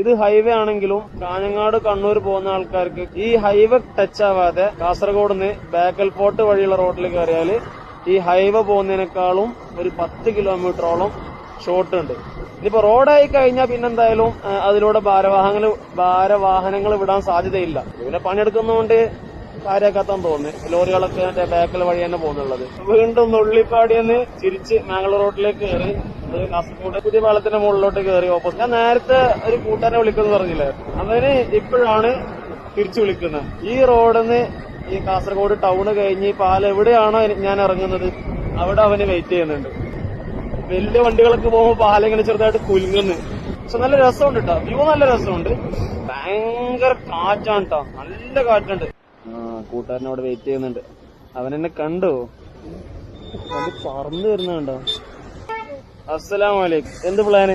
ഇത് ഹൈവേ ആണെങ്കിലും കാഞ്ഞങ്ങാട് കണ്ണൂർ പോകുന്ന ആൾക്കാർക്ക് ഈ ഹൈവേ ടച്ച് ആവാതെ കാസർഗോഡ് നിന്ന് ബേക്കൽ ഫോർട്ട് വഴിയുള്ള റോഡിൽ കയറിയാല് ഈ ഹൈവേ പോകുന്നതിനേക്കാളും ഒരു 10 കിലോമീറ്ററോളം ഷോർട്ട് ഉണ്ട്. ഇനിയിപ്പോ റോഡായി കഴിഞ്ഞാൽ പിന്നെന്തായാലും അതിലൂടെ ഭാരവാഹനങ്ങൾ വിടാൻ സാധ്യതയില്ല. പിന്നെ പണിയെടുക്കുന്നതുകൊണ്ട് കാര്യമാക്കാത്താൻ തോന്നുന്നു. ലോറികളൊക്കെ മറ്റേ ബേക്കൽ വഴി തന്നെ പോകുന്നുള്ളത്. വീണ്ടും നുള്ളിപ്പാടിയെന്ന് തിരിച്ച് മാംഗ്ലൂർ റോഡിലേക്ക് കയറി കാസർഗോഡ് പുതിയ പാലത്തിന്റെ മുകളിലോട്ട് കയറി ഓപ്പോസിറ്റ്. ഞാൻ നേരത്തെ ഒരു കൂട്ടുകാരനെ വിളിക്കുന്നു പറഞ്ഞില്ലേ, അവന് ഇപ്പോഴാണ് തിരിച്ചു വിളിക്കുന്നത്. ഈ റോഡിന്ന് ഈ കാസർഗോഡ് ടൗണ് കഴിഞ്ഞ് പാലം എവിടെയാണോ ഞാൻ ഇറങ്ങുന്നത് അവിടെ അവന് വെയിറ്റ് ചെയ്യുന്നുണ്ട്. വലിയ വണ്ടികളൊക്കെ പോകുമ്പോൾ പാലം ഇങ്ങനെ ചെറുതായിട്ട് കുലുങ്ങുന്നു. പക്ഷെ നല്ല രസമുണ്ട് കേട്ടോ, വ്യൂ നല്ല രസമുണ്ട്. ഭയങ്കര കാറ്റാണ് കേട്ടോ, നല്ല കാറ്റുണ്ട്. കൂട്ടുകാരനോട് വെയിറ്റ് ചെയ്യുന്നുണ്ട്. അവനെന്നെ കണ്ടു, അത് പറന്നു വരുന്നുണ്ടോ. അസ്സലാമു അലൈക്കും. എന്ത് പ്ലാന്?